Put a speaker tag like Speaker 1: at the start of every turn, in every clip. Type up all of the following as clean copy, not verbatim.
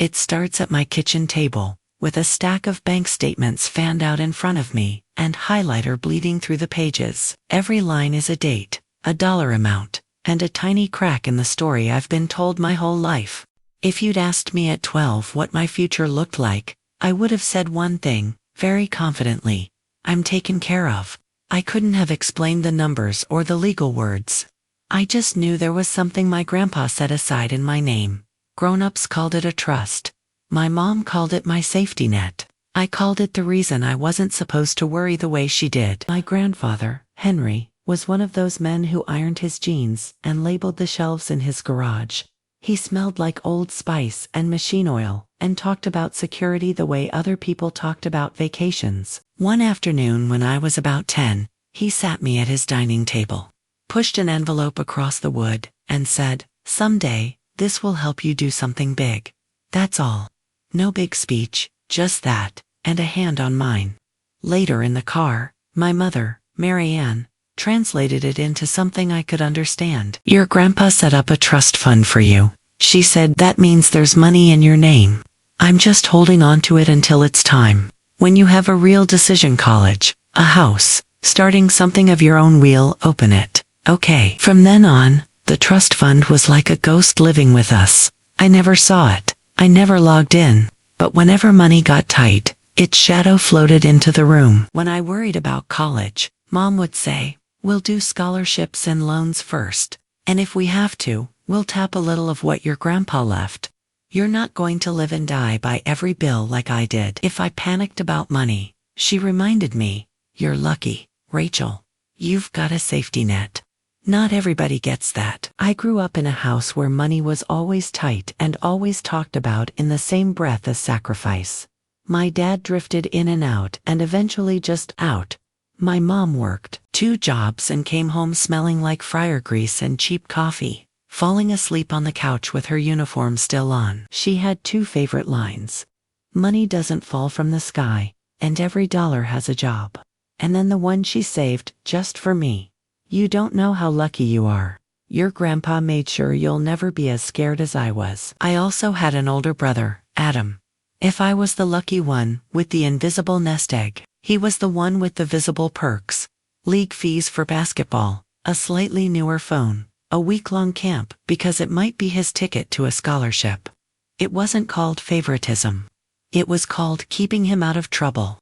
Speaker 1: It starts at my kitchen table, with a stack of bank statements fanned out in front of me, and highlighter bleeding through the pages. Every line is a date, a dollar amount, and a tiny crack in the story I've been told my whole life. If you'd asked me at 12 what my future looked like, I would have said one thing, very confidently: I'm taken care of. I couldn't have explained the numbers or the legal words. I just knew there was something my grandpa set aside in my name. Grown-ups called it a trust. My mom called it my safety net. I called it the reason I wasn't supposed to worry the way she did. My grandfather, Henry, was one of those men who ironed his jeans and labeled the shelves in his garage. He smelled like Old Spice and machine oil, and talked about security the way other people talked about vacations. One afternoon when I was about 10, he sat me at his dining table, pushed an envelope across the wood, and said, "Someday, this will help you do something big." That's all. No big speech, just that, and a hand on mine. Later in the car, my mother, Mary Ann, translated it into something I could understand. "Your grandpa set up a trust fund for you," she said. "That means there's money in your name. I'm just holding on to it until it's time. When you have a real decision, college, a house, starting something of your own, we'll open it, okay?" From then on, the trust fund was like a ghost living with us. I never saw it. I never logged in. But whenever money got tight, its shadow floated into the room. When I worried about college, Mom would say, "We'll do scholarships and loans first. And if we have to, we'll tap a little of what your grandpa left. You're not going to live and die by every bill like I did." If I panicked about money, she reminded me, "You're lucky, Rachel. You've got a safety net. Not everybody gets that." I grew up in a house where money was always tight and always talked about in the same breath as sacrifice. My dad drifted in and out and eventually just out. My mom worked 2 jobs and came home smelling like fryer grease and cheap coffee, falling asleep on the couch with her uniform still on. She had 2 favorite lines: "Money doesn't fall from the sky, and every dollar has a job." And then the one she saved just for me: "You don't know how lucky you are. Your grandpa made sure you'll never be as scared as I was." I also had an older brother, Adam. If I was the lucky one with the invisible nest egg, he was the one with the visible perks: league fees for basketball, a slightly newer phone, a week-long camp because it might be his ticket to a scholarship. It wasn't called favoritism. It was called keeping him out of trouble.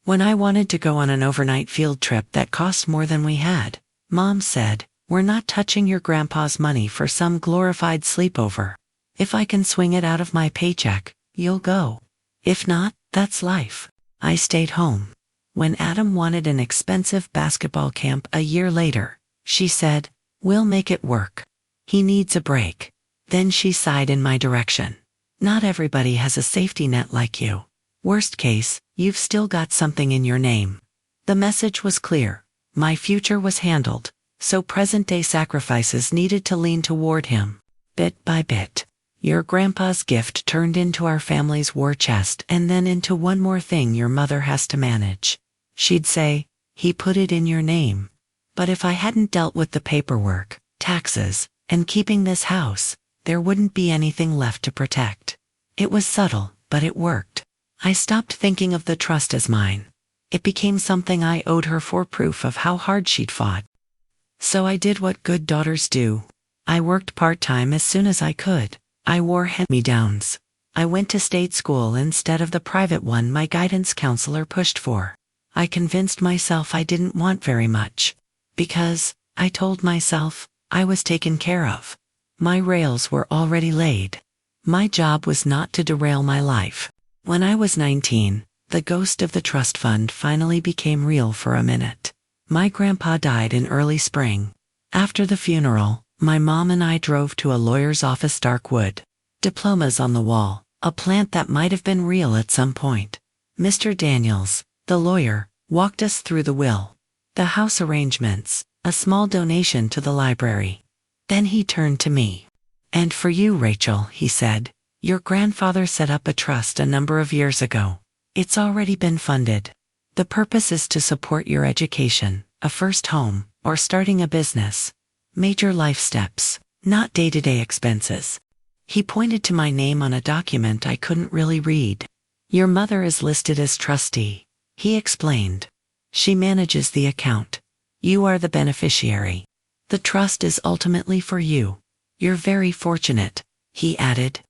Speaker 1: When I wanted to go on an overnight field trip that cost more than we had, Mom said, "We're not touching your grandpa's money for some glorified sleepover. If I can swing it out of my paycheck, you'll go. If not, that's life." I stayed home. When Adam wanted an expensive basketball camp a year later, she said, "We'll make it work. He needs a break." Then she sighed in my direction. "Not everybody has a safety net like you. Worst case, you've still got something in your name." The message was clear. My future was handled, so present-day sacrifices needed to lean toward him. Bit by bit, your grandpa's gift turned into our family's war chest, and then into one more thing your mother has to manage. She'd say, "He put it in your name." But if I hadn't dealt with the paperwork, taxes, and keeping this house, there wouldn't be anything left to protect. It was subtle, but it worked. I stopped thinking of the trust as mine. It became something I owed her for proof of how hard she'd fought. So I did what good daughters do. I worked part-time as soon as I could. I wore hand-me-downs. I went to state school instead of the private one my guidance counselor pushed for. I convinced myself I didn't want very much. Because, I told myself, I was taken care of. My rails were already laid. My job was not to derail my life. When I was 19, the ghost of the trust fund finally became real for a minute. My grandpa died in early spring. After the funeral, my mom and I drove to a lawyer's office, dark wood. Diplomas on the wall, a plant that might have been real at some point. Mr. Daniels, the lawyer, walked us through the will, the house arrangements, a small donation to the library. Then he turned to me. "And for you, Rachel," he said, "your grandfather set up a trust a number of years ago. It's already been funded. The purpose is to support your education, a first home, or starting a business. Major life steps, not day-to-day expenses." He pointed to my name on a document I couldn't really read. Your mother is listed as trustee, he explained. She manages the account. You are the beneficiary. The trust is ultimately for you. You're very fortunate, he added.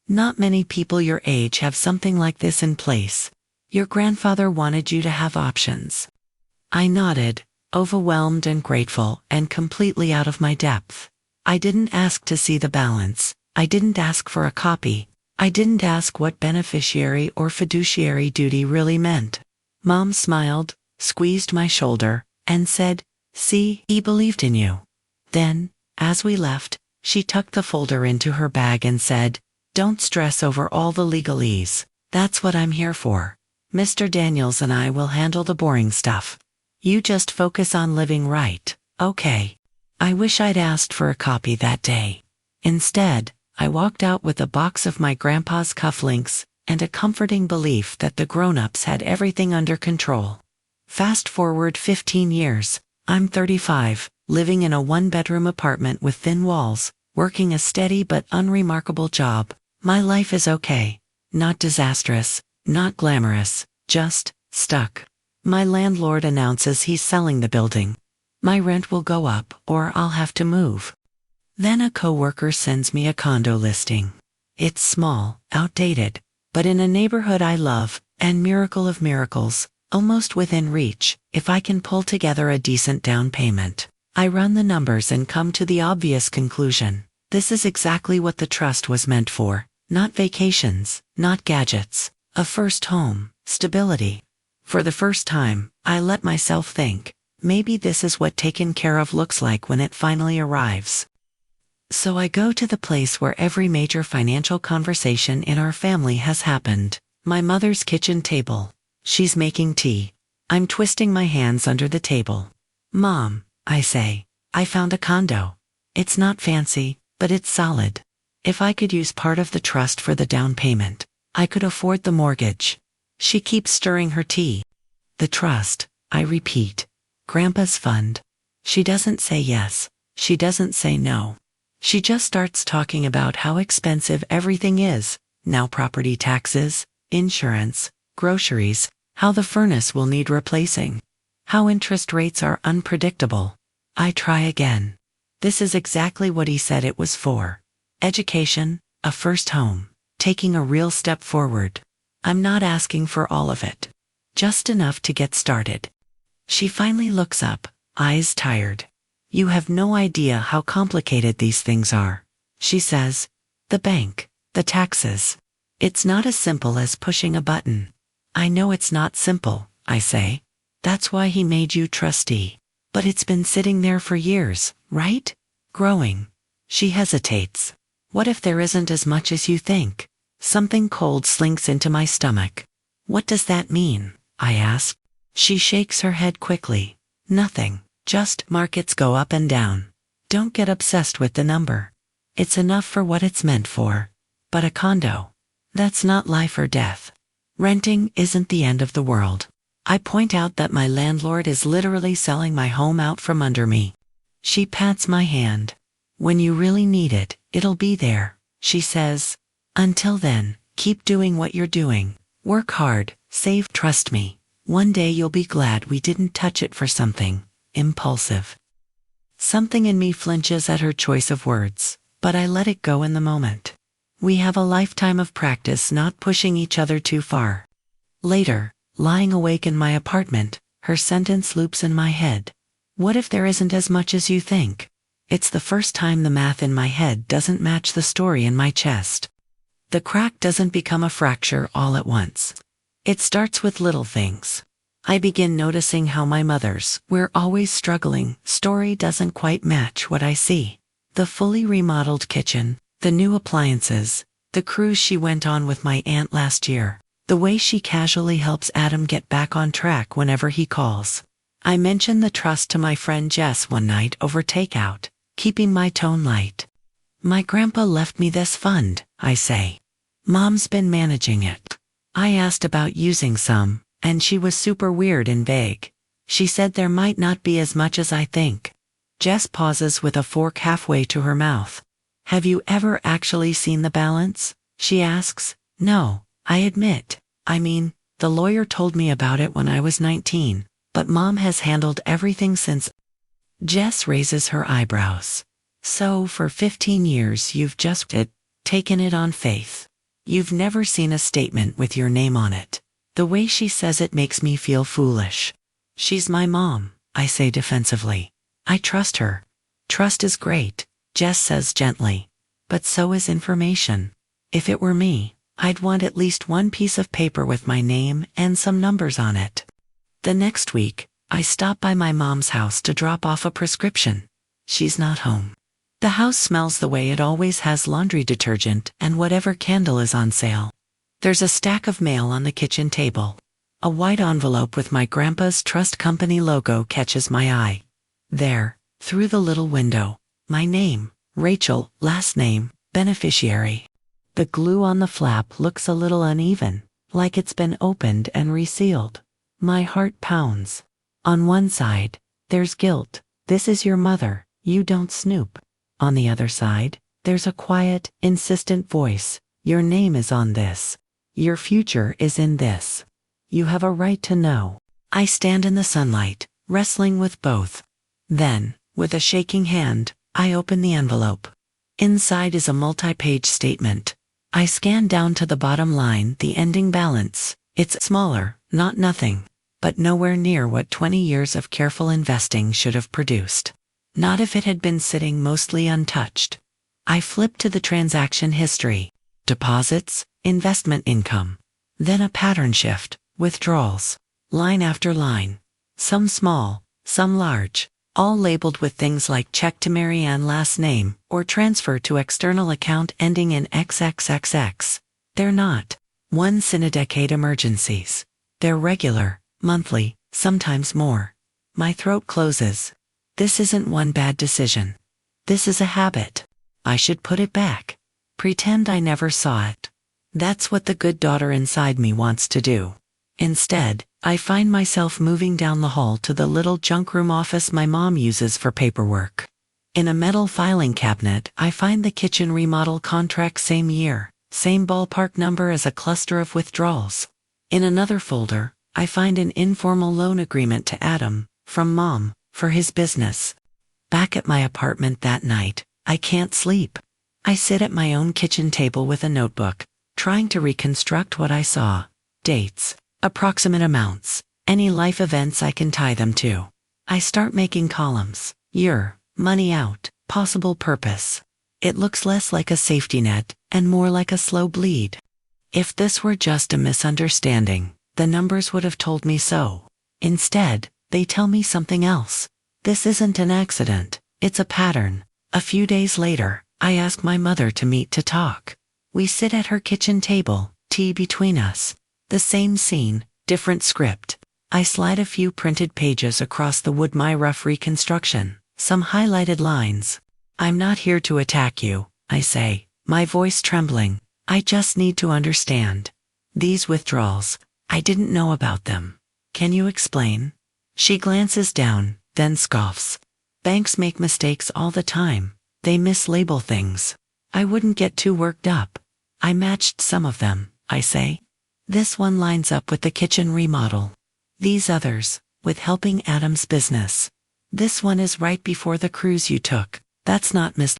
Speaker 1: Not many people your age have something like this in place. Your grandfather wanted you to have options. I nodded, overwhelmed and grateful and completely out of my depth. I didn't ask to see the balance. I didn't ask for a copy. I didn't ask what beneficiary or fiduciary duty really meant. Mom smiled, squeezed my shoulder, and said, "See, he believed in you." Then, as we left, she tucked the folder into her bag and said, "Don't stress over all the legalese. That's what I'm here for. Mr. Daniels and I will handle the boring stuff. You just focus on living right, okay?" I wish I'd asked for a copy that day. Instead, I walked out with a box of my grandpa's cufflinks and a comforting belief that the grown-ups had everything under control. Fast forward 15 years, I'm 35, living in a one-bedroom apartment with thin walls, working a steady but unremarkable job. My life is okay. Not disastrous, not glamorous, just stuck. My landlord announces he's selling the building. My rent will go up or I'll have to move. Then a coworker sends me a condo listing. It's small, outdated, but in a neighborhood I love, and miracle of miracles, almost within reach, if I can pull together a decent down payment. I run the numbers and come to the obvious conclusion. This is exactly what the trust was meant for. Not vacations, not gadgets. A first home, stability. For the first time, I let myself think, maybe this is what taken care of looks like when it finally arrives. So I go to the place where every major financial conversation in our family has happened. My mother's kitchen table. She's making tea. I'm twisting my hands under the table. "Mom," I say, "I found a condo. It's not fancy, but it's solid. If I could use part of the trust for the down payment, I could afford the mortgage." She keeps stirring her tea. "The trust," I repeat. "Grandpa's fund." She doesn't say yes. She doesn't say no. She just starts talking about how expensive everything is, now property taxes, insurance, groceries, how the furnace will need replacing, how interest rates are unpredictable. I try again. This is exactly what he said it was for. Education, a first home, taking a real step forward. I'm not asking for all of it. Just enough to get started. She finally looks up, eyes tired. "You have no idea how complicated these things are," she says. "The bank, the taxes. It's not as simple as pushing a button." "I know it's not simple," I say. "That's why he made you trustee. But it's been sitting there for years, right? Growing." She hesitates. "What if there isn't as much as you think?" Something cold slinks into my stomach. "What does that mean?" I ask. She shakes her head quickly. "Nothing. Just markets go up and down. Don't get obsessed with the number. It's enough for what it's meant for. But a condo, that's not life or death. Renting isn't the end of the world." I point out that my landlord is literally selling my home out from under me. She pats my hand. "When you really need it, it'll be there," she says. "Until then, keep doing what you're doing. Work hard, save, trust me. One day you'll be glad we didn't touch it for something impulsive." Something in me flinches at her choice of words, but I let it go in the moment. We have a lifetime of practice not pushing each other too far. Later, lying awake in my apartment, her sentence loops in my head. "What if there isn't as much as you think?" It's the first time the math in my head doesn't match the story in my chest. The crack doesn't become a fracture all at once. It starts with little things. I begin noticing how my mother's "we're always struggling" story doesn't quite match what I see. The fully remodeled kitchen, the new appliances, the cruise she went on with my aunt last year, the way she casually helps Adam get back on track whenever he calls. I mention the trust to my friend Jess one night over takeout, keeping my tone light. "My grandpa left me this fund," I say. "Mom's been managing it. I asked about using some, and she was super weird and vague. She said there might not be as much as I think." Jess pauses with a fork halfway to her mouth. Have you ever actually seen the balance? She asks. No, I admit. I mean, the lawyer told me about it when I was 19, but Mom has handled everything since. Jess raises her eyebrows. So for 15 years you've just taken it on faith. You've never seen a statement with your name on it. The way she says it makes me feel foolish. She's my mom, I say defensively. I trust her. Trust is great, Jess says gently. But so is information. If it were me, I'd want at least one piece of paper with my name and some numbers on it. The next week, I stop by my mom's house to drop off a prescription. She's not home. The house smells the way it always has: laundry detergent and whatever candle is on sale. There's a stack of mail on the kitchen table. A white envelope with my grandpa's trust company logo catches my eye. There, through the little window, my name, Rachel, last name, beneficiary. The glue on the flap looks a little uneven, like it's been opened and resealed. My heart pounds. On one side, there's guilt. This is your mother, you don't snoop. On the other side, there's a quiet, insistent voice. Your name is on this. Your future is in this. You have a right to know. I stand in the sunlight, wrestling with both. Then, with a shaking hand, I open the envelope. Inside is a multi-page statement. I scan down to the bottom line, the ending balance. It's smaller, not nothing, but nowhere near what 20 years of careful investing should have produced. Not if it had been sitting mostly untouched. I flip to the transaction history. Deposits, investment income. Then a pattern shift, withdrawals. Line after line. Some small, some large, all labeled with things like check to Marianne last name or transfer to external account ending in XXXX. They're not once-in-a-decade emergencies. They're regular, monthly, sometimes more. My throat closes. This isn't one bad decision. This is a habit. I should put it back. Pretend I never saw it. That's what the good daughter inside me wants to do. Instead, I find myself moving down the hall to the little junk room office my mom uses for paperwork. In a metal filing cabinet, I find the kitchen remodel contract, same year, same ballpark number as a cluster of withdrawals. In another folder, I find an informal loan agreement to Adam, from Mom, for his business. Back at my apartment that night, I can't sleep. I sit at my own kitchen table with a notebook, trying to reconstruct what I saw. Dates, approximate amounts, any life events I can tie them to. I start making columns. Year, money out, possible purpose. It looks less like a safety net and more like a slow bleed. If this were just a misunderstanding, the numbers would have told me so. Instead, they tell me something else. This isn't an accident, it's a pattern. A few days later, I ask my mother to meet to talk. We sit at her kitchen table, tea between us. The same scene, different script. I slide a few printed pages across the wood, my rough reconstruction, some highlighted lines. I'm not here to attack you, I say, my voice trembling. I just need to understand. These withdrawals, I didn't know about them. Can you explain? She glances down, then scoffs. Banks make mistakes all the time. They mislabel things. I wouldn't get too worked up. I matched some of them, I say. This one lines up with the kitchen remodel. These others, with helping Adam's business. This one is right before the cruise you took. That's not Miss.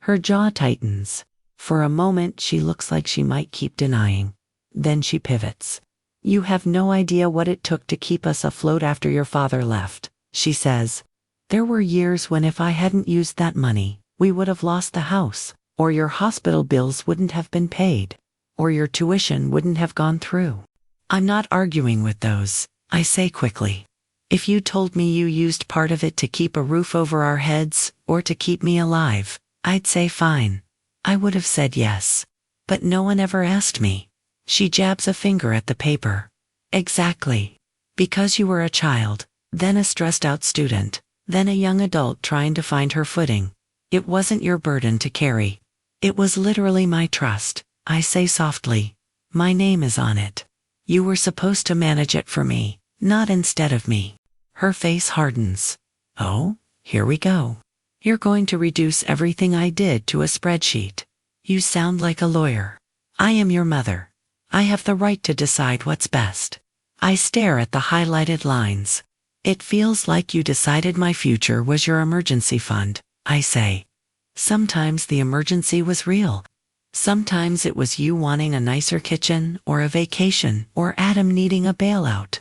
Speaker 1: Her jaw tightens. For a moment she looks like she might keep denying. Then she pivots. You have no idea what it took to keep us afloat after your father left, she says. There were years when if I hadn't used that money, we would have lost the house, or your hospital bills wouldn't have been paid, or your tuition wouldn't have gone through. I'm not arguing with those, I say quickly. If you told me you used part of it to keep a roof over our heads, or to keep me alive, I'd say fine. I would have said yes. But no one ever asked me. She jabs a finger at the paper. Exactly. Because you were a child, then a stressed-out student, then a young adult trying to find her footing. It wasn't your burden to carry. It was literally my trust, I say softly. My name is on it. You were supposed to manage it for me, not instead of me. Her face hardens. Oh, here we go. You're going to reduce everything I did to a spreadsheet. You sound like a lawyer. I am your mother. I have the right to decide what's best. I stare at the highlighted lines. It feels like you decided my future was your emergency fund, I say. Sometimes the emergency was real. Sometimes it was you wanting a nicer kitchen, or a vacation, or Adam needing a bailout.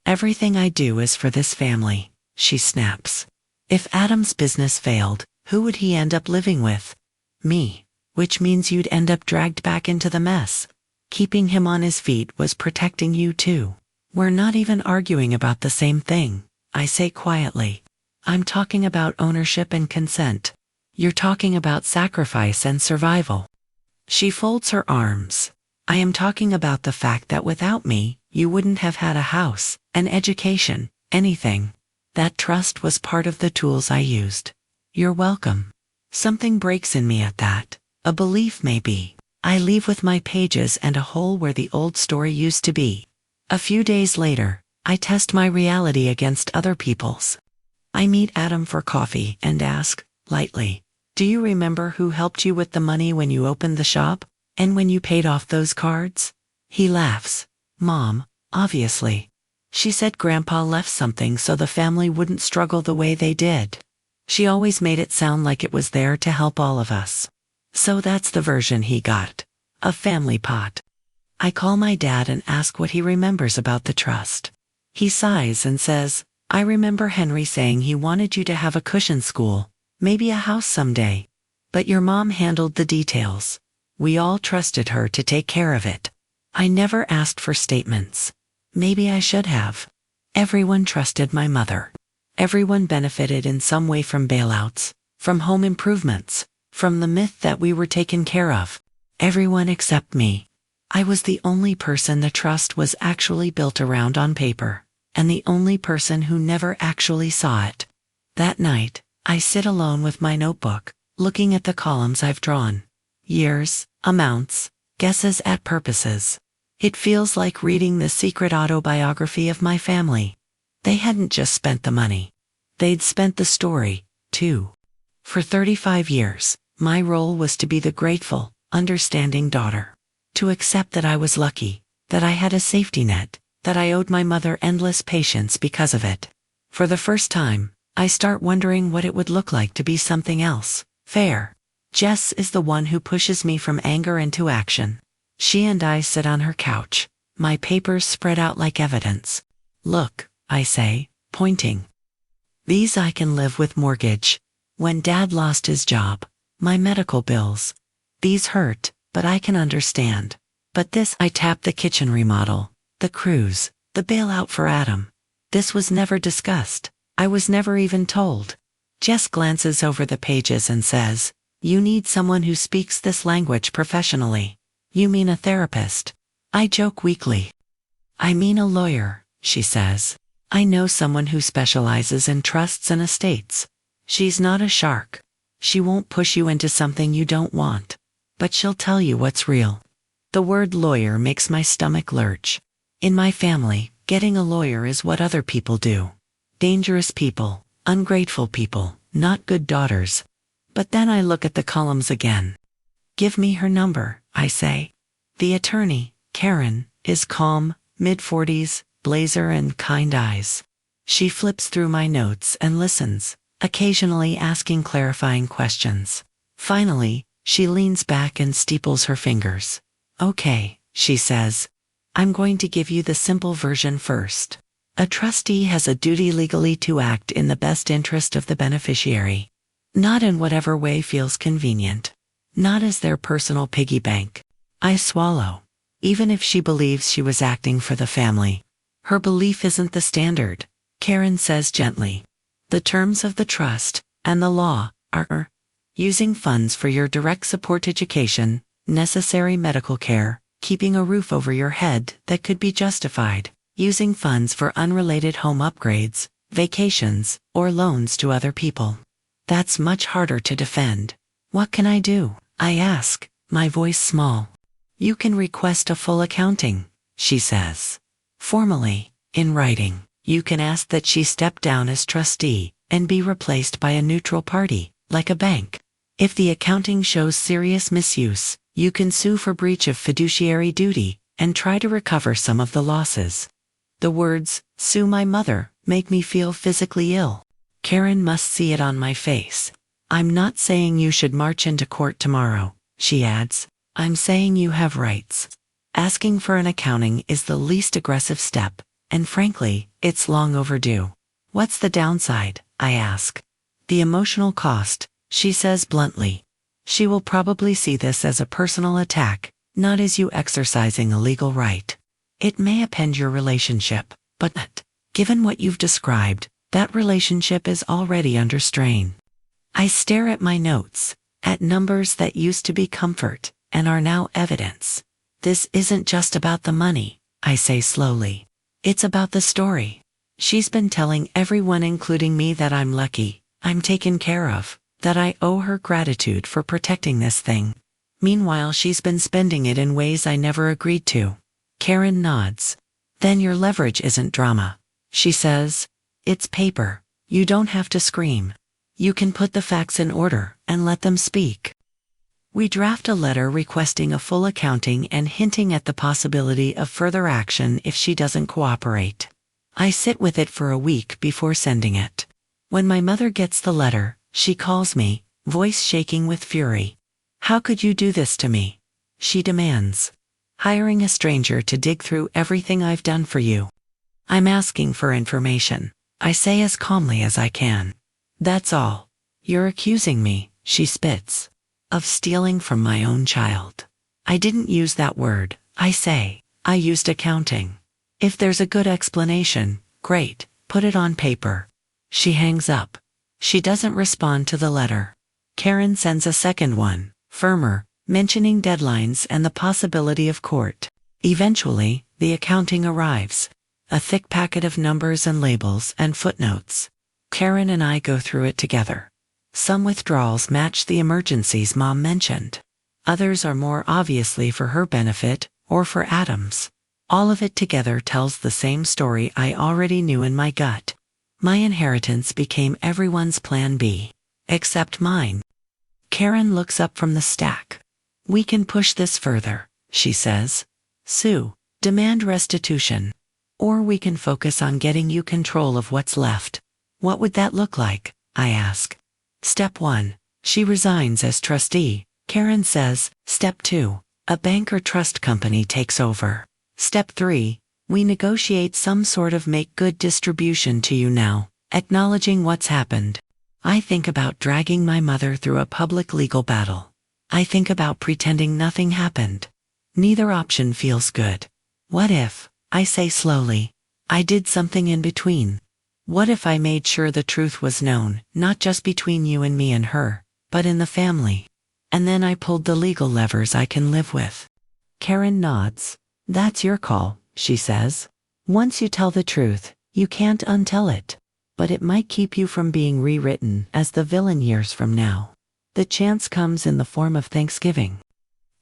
Speaker 1: Everything I do is for this family, she snaps. If Adam's business failed, who would he end up living with? Me. Which means you'd end up dragged back into the mess. Keeping him on his feet was protecting you too. We're not even arguing about the same thing, I say quietly. I'm talking about ownership and consent. You're talking about sacrifice and survival. She folds her arms. I am talking about the fact that without me, you wouldn't have had a house, an education, anything. That trust was part of the tools I used. You're welcome. Something breaks in me at that. A belief maybe. I leave with my pages and a hole where the old story used to be. A few days later, I test my reality against other people's. I meet Adam for coffee and ask, lightly, do you remember who helped you with the money when you opened the shop? And when you paid off those cards? He laughs. Mom, obviously. She said Grandpa left something so the family wouldn't struggle the way they did. She always made it sound like it was there to help all of us. So that's the version he got. A family pot. I call my dad and ask what he remembers about the trust. He sighs and says, I remember Henry saying he wanted you to have a cushion school, maybe a house someday. But your mom handled the details. We all trusted her to take care of it. I never asked for statements. Maybe I should have. Everyone trusted my mother. Everyone benefited in some way from bailouts, from home improvements, from the myth that we were taken care of. Everyone except me. I was the only person the trust was actually built around on paper, and the only person who never actually saw it. That night, I sit alone with my notebook, looking at the columns I've drawn. Years, amounts, guesses at purposes. It feels like reading the secret autobiography of my family. They hadn't just spent the money. They'd spent the story, too. For 35 years, my role was to be the grateful, understanding daughter. To accept that I was lucky, that I had a safety net, that I owed my mother endless patience because of it. For the first time, I start wondering what it would look like to be something else, fair. Jess is the one who pushes me from anger into action. She and I sit on her couch, my papers spread out like evidence. Look, I say, pointing. These I can live with mortgage. When Dad lost his job, my medical bills. These hurt, but I can understand. But this, I tap the kitchen remodel, the cruise, the bailout for Adam. This was never discussed. I was never even told. Jess glances over the pages and says, you need someone who speaks this language professionally. You mean a therapist? I joke weakly. I mean a lawyer, she says. I know someone who specializes in trusts and estates. She's not a shark. She won't push you into something you don't want. But she'll tell you what's real. The word lawyer makes my stomach lurch. In my family, getting a lawyer is what other people do. Dangerous people, ungrateful people, not good daughters. But then I look at the columns again. Give me her number, I say. The attorney, Karen, is calm, mid-40s, blazer and kind eyes. She flips through my notes and listens, occasionally asking clarifying questions. Finally, she leans back and steeples her fingers. Okay, she says. I'm going to give you the simple version first. A trustee has a duty legally to act in the best interest of the beneficiary. Not in whatever way feels convenient. Not as their personal piggy bank. I swallow. Even if she believes she was acting for the family. Her belief isn't the standard, Karen says gently. The terms of the trust, and the law, are using funds for your direct support education, necessary medical care, keeping a roof over your head that could be justified, using funds for unrelated home upgrades, vacations, or loans to other people. That's much harder to defend. What can I do? I ask, my voice small. You can request a full accounting, she says. Formally, in writing, you can ask that she step down as trustee and be replaced by a neutral party, like a bank. If the accounting shows serious misuse, you can sue for breach of fiduciary duty and try to recover some of the losses. The words, "sue my mother," make me feel physically ill. Karen must see it on my face. "I'm not saying you should march into court tomorrow," she adds. "I'm saying you have rights." Asking for an accounting is the least aggressive step, and frankly, it's long overdue. "What's the downside?" I ask. "The emotional cost," she says bluntly. She will probably see this as a personal attack, not as you exercising a legal right. It may upend your relationship, but, given what you've described, that relationship is already under strain. I stare at my notes, at numbers that used to be comfort, and are now evidence. "This isn't just about the money," I say slowly. "It's about the story. She's been telling everyone, including me, that I'm lucky, I'm taken care of, that I owe her gratitude for protecting this thing. Meanwhile, she's been spending it in ways I never agreed to." Karen nods. "Then your leverage isn't drama," she says. "It's paper. You don't have to scream. You can put the facts in order and let them speak." We draft a letter requesting a full accounting and hinting at the possibility of further action if she doesn't cooperate. I sit with it for a week before sending it. When my mother gets the letter, she calls me, voice shaking with fury. "How could you do this to me?" she demands. "Hiring a stranger to dig through everything I've done for you." "I'm asking for information," I say as calmly as I can. "That's all." "You're accusing me," she spits, "of stealing from my own child." "I didn't use that word," I say. "I used accounting. If there's a good explanation, great, put it on paper." She hangs up. She doesn't respond to the letter. Karen sends a second one, firmer, mentioning deadlines and the possibility of court. Eventually, the accounting arrives. A thick packet of numbers and labels and footnotes. Karen and I go through it together. Some withdrawals match the emergencies Mom mentioned. Others are more obviously for her benefit, or for Adam's. All of it together tells the same story I already knew in my gut. My inheritance became everyone's plan B. Except mine. Karen looks up from the stack. "We can push this further," she says. "Sue, demand restitution. Or we can focus on getting you control of what's left." "What would that look like?" I ask. "Step 1. She resigns as trustee," Karen says. "Step 2. A bank or trust company takes over. Step 3. We negotiate some sort of make-good distribution to you now, acknowledging what's happened." I think about dragging my mother through a public legal battle. I think about pretending nothing happened. Neither option feels good. What if, I say slowly, I did something in between? What if I made sure the truth was known, not just between you and me and her, but in the family? And then I pulled the legal levers I can live with. Karen nods. "That's your call," she says. "Once you tell the truth, you can't untell it. But it might keep you from being rewritten as the villain years from now. The chance comes in the form of Thanksgiving."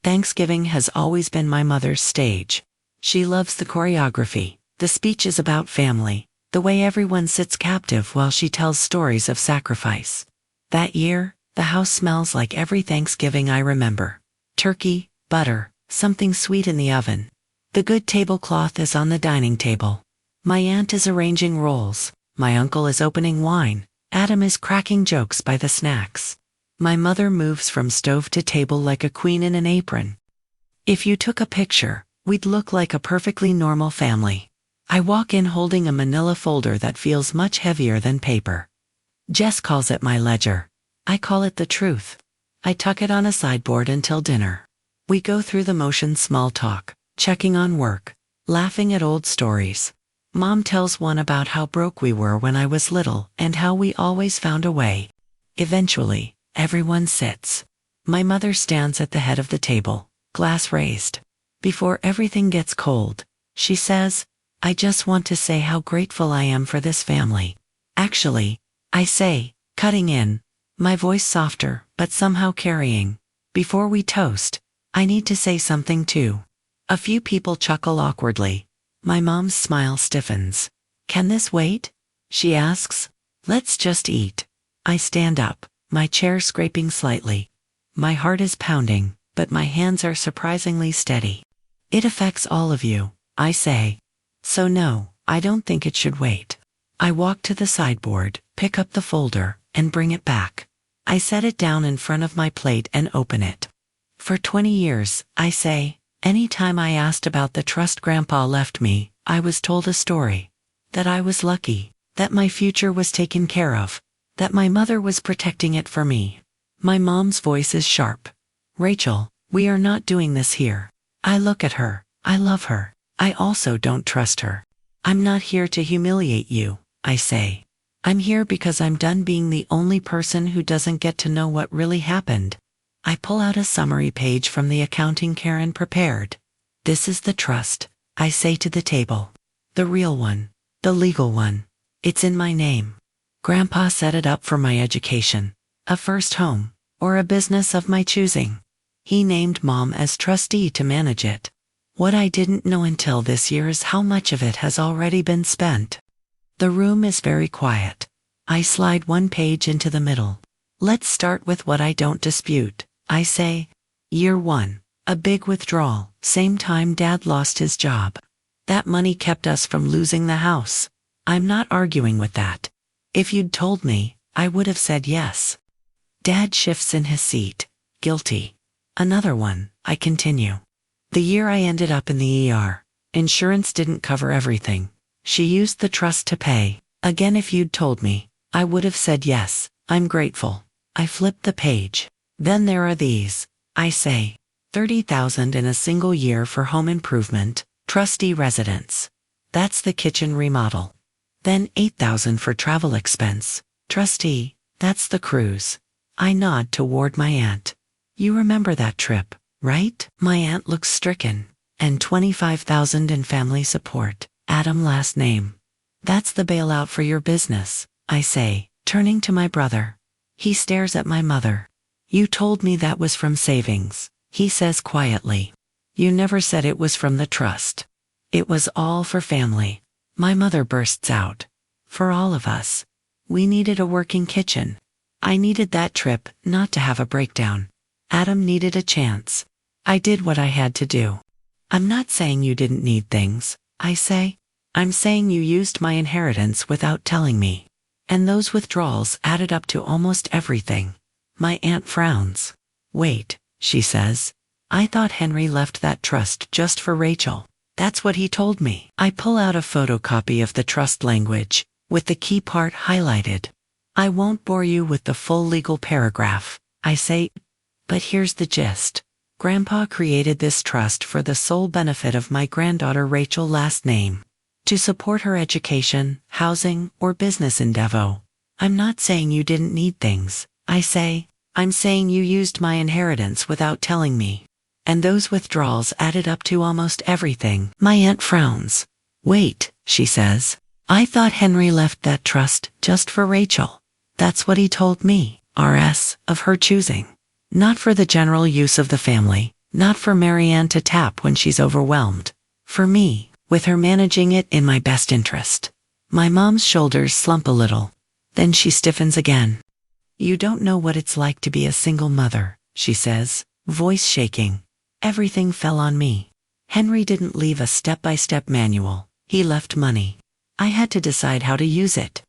Speaker 1: Thanksgiving has always been my mother's stage. She loves the choreography, the speeches about family, the way everyone sits captive while she tells stories of sacrifice. That year, the house smells like every Thanksgiving I remember. Turkey, butter, something sweet in the oven. The good tablecloth is on the dining table. My aunt is arranging rolls. My uncle is opening wine. Adam is cracking jokes by the snacks. My mother moves from stove to table like a queen in an apron. If you took a picture, we'd look like a perfectly normal family. I walk in holding a manila folder that feels much heavier than paper. Jess calls it my ledger. I call it the truth. I tuck it on a sideboard until dinner. We go through the motions, small talk, checking on work, laughing at old stories. Mom tells one about how broke we were when I was little and how we always found a way. Eventually, everyone sits. My mother stands at the head of the table, glass raised. Before everything gets cold, she says, "I just want to say how grateful I am for this family." "Actually," I say, cutting in, my voice softer but somehow carrying, "before we toast, I need to say something too." A few people chuckle awkwardly. My mom's smile stiffens. "Can this wait?" she asks. "Let's just eat." I stand up. my chair scraping slightly. My heart is pounding, but my hands are surprisingly steady. It affects all of you, I say. So no, I don't think it should wait. I walk to the sideboard, pick up the folder, and bring it back. I set it down in front of my plate and open it. For 20 years, I say, any time I asked about the trust Grandpa left me, I was told a story. That I was lucky, that my future was taken care of, that my mother was protecting it for me. My mom's voice is sharp. Rachel, we are not doing this here. I look at her. I love her. I also don't trust her. I'm not here to humiliate you, I say. I'm here because I'm done being the only person who doesn't get to know what really happened. I pull out a summary page from the accounting Karen prepared. This is the trust, I say to the table. The real one. The legal one. It's in my name. Grandpa set it up for my education, a first home, or a business of my choosing. He named Mom as trustee to manage it. What I didn't know until this year is how much of it has already been spent. The room is very quiet. I slide one page into the middle. Let's start with what I don't dispute, I say. Year 1, a big withdrawal, same time Dad lost his job. That money kept us from losing the house. I'm not arguing with that. If you'd told me, I would have said yes. Dad shifts in his seat, guilty. Another one, I continue. The year I ended up in the ER, insurance didn't cover everything. She used the trust to pay. Again, if you'd told me, I would have said yes. I'm grateful. I flip the page. Then there are these, I say. 30,000 in a single year for home improvement, trustee residence. That's the kitchen remodel. Then 8,000 for travel expense, trustee, that's the cruise. I nod toward my aunt. You remember that trip, right? My aunt looks stricken. And 25,000 in family support, Adam last name. That's the bailout for your business, I say, turning to my brother. He stares at my mother. You told me that was from savings, he says quietly. You never said it was from the trust. It was all for family. My mother bursts out. For all of us. We needed a working kitchen. I needed that trip not to have a breakdown. Adam needed a chance. I did what I had to do. I'm not saying you didn't need things, I say. I'm saying you used my inheritance without telling me. And those withdrawals added up to almost everything. My aunt frowns. Wait, she says. I thought Henry left that trust just for Rachel. That's what he told me. I pull out a photocopy of the trust language, with the key part highlighted. I won't bore you with the full legal paragraph, I say. But here's the gist. Grandpa created this trust for the sole benefit of my granddaughter Rachel last name. To support her education, housing, or business endeavor. I'm not saying you didn't need things, I say. I'm saying you used my inheritance without telling me. And those withdrawals added up to almost everything. My aunt frowns. Wait, she says. I thought Henry left that trust just for Rachel. That's what he told me, RS, of her choosing. Not for the general use of the family, not for Marianne to tap when she's overwhelmed. For me, with her managing it in my best interest. My mom's shoulders slump a little. Then she stiffens again. You don't know what it's like to be a single mother, she says, voice shaking. Everything fell on me. Henry didn't leave a step-by-step manual. He left money. I had to decide how to use it.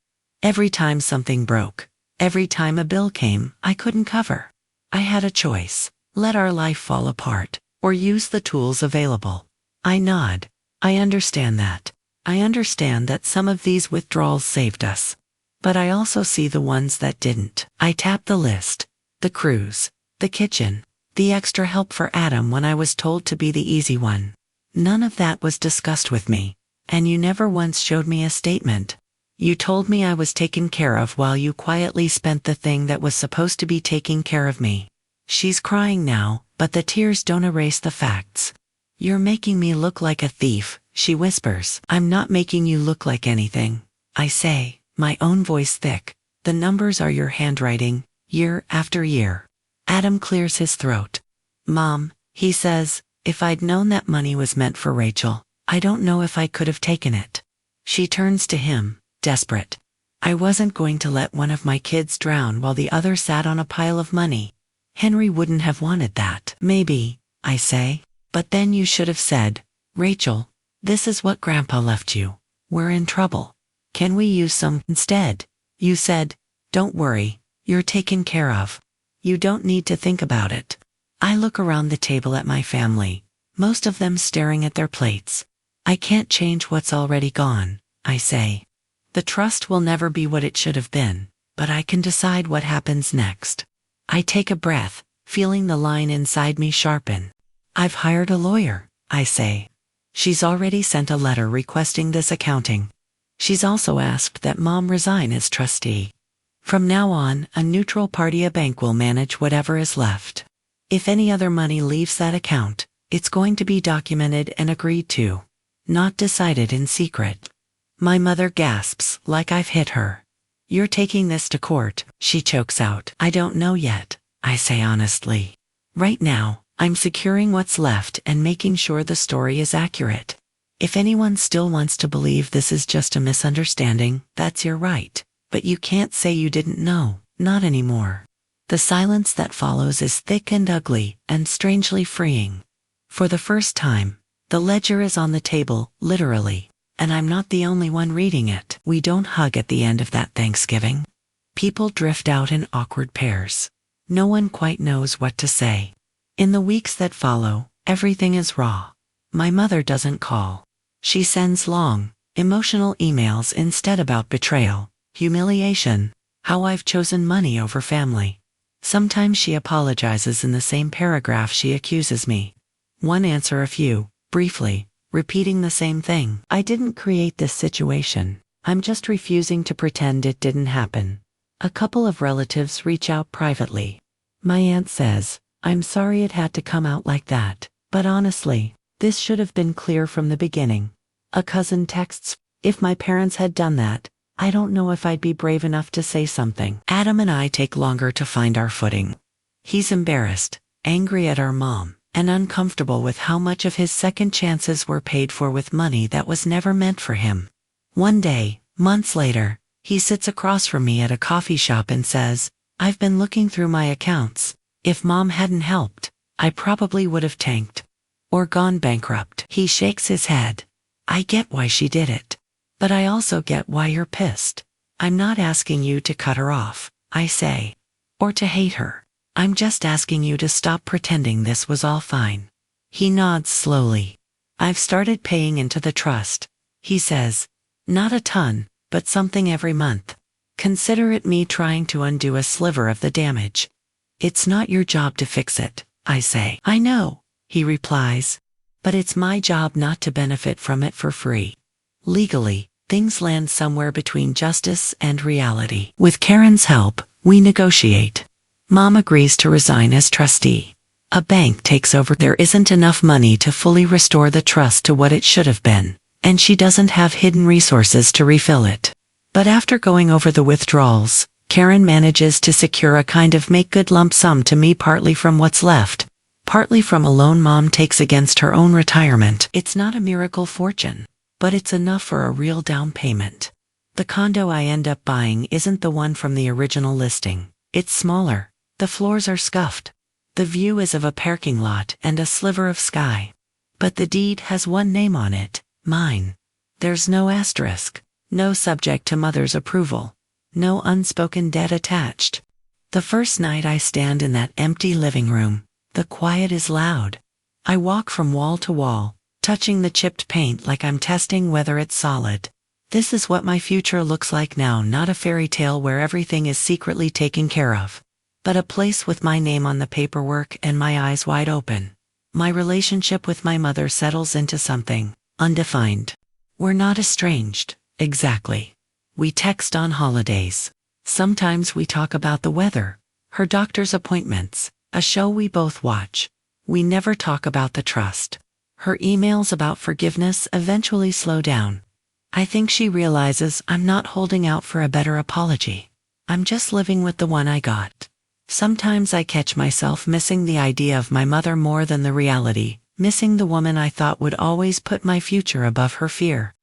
Speaker 1: Every time something broke, every time a bill came I couldn't cover. I had a choice. Let our life fall apart, or use the tools available. I nod. I understand that. I understand that some of these withdrawals saved us. But I also see the ones that didn't. I tap the list. The cruise. The kitchen. The extra help for Adam when I was told to be the easy one. None of that was discussed with me. And you never once showed me a statement. You told me I was taken care of while you quietly spent the thing that was supposed to be taking care of me. She's crying now, but the tears don't erase the facts. You're making me look like a thief, she whispers. I'm not making you look like anything, I say, my own voice thick. The numbers are your handwriting, year after year. Adam clears his throat. Mom, he says, if I'd known that money was meant for Rachel, I don't know if I could have taken it. She turns to him, desperate. I wasn't going to let one of my kids drown while the other sat on a pile of money. Henry wouldn't have wanted that. Maybe, I say. But then you should have said, Rachel, this is what Grandpa left you. We're in trouble. Can we use some instead? You said, don't worry, you're taken care of. You don't need to think about it. I look around the table at my family, most of them staring at their plates. I can't change what's already gone, I say. The trust will never be what it should have been, but I can decide what happens next. I take a breath, feeling the line inside me sharpen. I've hired a lawyer, I say. She's already sent a letter requesting this accounting. She's also asked that Mom resign as trustee. From now on, a neutral party, a bank, will manage whatever is left. If any other money leaves that account, it's going to be documented and agreed to, not decided in secret. My mother gasps like I've hit her. You're taking this to court, she chokes out. I don't know yet, I say honestly. Right now, I'm securing what's left and making sure the story is accurate. If anyone still wants to believe this is just a misunderstanding, that's your right. But you can't say you didn't know, not anymore. The silence that follows is thick and ugly, and strangely freeing. For the first time, the ledger is on the table, literally, and I'm not the only one reading it. We don't hug at the end of that Thanksgiving. People drift out in awkward pairs. No one quite knows what to say. In the weeks that follow, everything is raw. My mother doesn't call. She sends long, emotional emails instead about betrayal, humiliation, how I've chosen money over family. Sometimes she apologizes in the same paragraph she accuses me. One answer, a few, briefly, repeating the same thing. I didn't create this situation. I'm just refusing to pretend it didn't happen. A couple of relatives reach out privately. My aunt says, I'm sorry it had to come out like that, but honestly, this should have been clear from the beginning. A cousin texts, if my parents had done that, I don't know if I'd be brave enough to say something. Adam and I take longer to find our footing. He's embarrassed, angry at our mom, and uncomfortable with how much of his second chances were paid for with money that was never meant for him. One day, months later, he sits across from me at a coffee shop and says, I've been looking through my accounts. If Mom hadn't helped, I probably would have tanked. Or gone bankrupt. He shakes his head. I get why she did it. But I also get why you're pissed. I'm not asking you to cut her off, I say. Or to hate her. I'm just asking you to stop pretending this was all fine. He nods slowly. I've started paying into the trust, he says. Not a ton, but something every month. Consider it me trying to undo a sliver of the damage. It's not your job to fix it, I say. I know, he replies. But it's my job not to benefit from it for free. Legally, things land somewhere between justice and reality. With Karen's help, we negotiate. Mom agrees to resign as trustee. A bank takes over. There isn't enough money to fully restore the trust to what it should have been, and she doesn't have hidden resources to refill it. But after going over the withdrawals, Karen manages to secure a kind of make-good lump sum to me, partly from what's left, partly from a loan Mom takes against her own retirement. It's not a miracle fortune, but it's enough for a real down payment. The condo I end up buying isn't the one from the original listing. It's smaller. The floors are scuffed. The view is of a parking lot and a sliver of sky. But the deed has one name on it, mine. There's no asterisk, no subject to Mother's approval, no unspoken debt attached. The first night I stand in that empty living room, the quiet is loud. I walk from wall to wall, touching the chipped paint like I'm testing whether it's solid. This is what my future looks like now, not a fairy tale where everything is secretly taken care of, but a place with my name on the paperwork and my eyes wide open. My relationship with my mother settles into something undefined. We're not estranged, exactly. We text on holidays. Sometimes we talk about the weather, her doctor's appointments, a show we both watch. We never talk about the trust. Her emails about forgiveness eventually slow down. I think she realizes I'm not holding out for a better apology. I'm just living with the one I got. Sometimes I catch myself missing the idea of my mother more than the reality, missing the woman I thought would always put my future above her fear.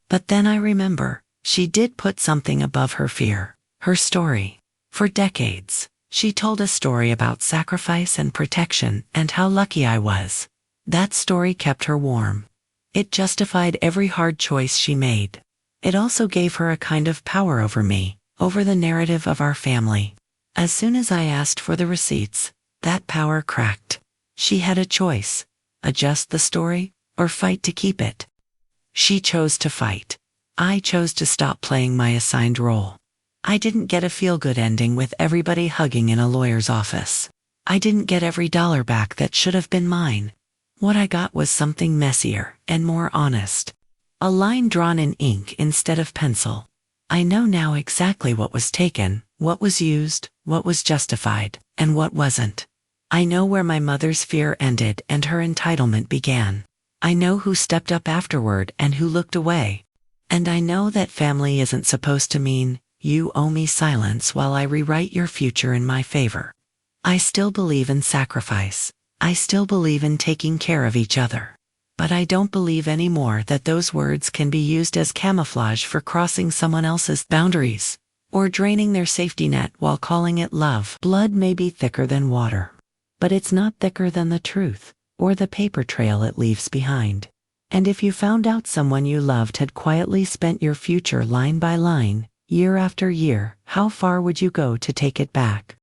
Speaker 1: But then I remember, She did put something above her fear, her story. For decades, she told a story about sacrifice and protection and how lucky I was. That story kept her warm. It justified every hard choice she made. It also gave her a kind of power over me, over the narrative of our family. As soon as I asked for the receipts, that power cracked. She had a choice: adjust the story, or fight to keep it. She chose to fight. I chose to stop playing my assigned role. I didn't get a feel-good ending with everybody hugging in a lawyer's office. I didn't get every dollar back that should have been mine. What I got was something messier and more honest. A line drawn in ink instead of pencil. I know now exactly what was taken, what was used, what was justified, and what wasn't. I know where my mother's fear ended and her entitlement began. I know who stepped up afterward and who looked away. And I know that family isn't supposed to mean, you owe me silence while I rewrite your future in my favor. I still believe in sacrifice. I still believe in taking care of each other. But I don't believe anymore that those words can be used as camouflage for crossing someone else's boundaries, or draining their safety net while calling it love. Blood may be thicker than water, but it's not thicker than the truth, or the paper trail it leaves behind. And if you found out someone you loved had quietly spent your future line by line, year after year, how far would you go to take it back?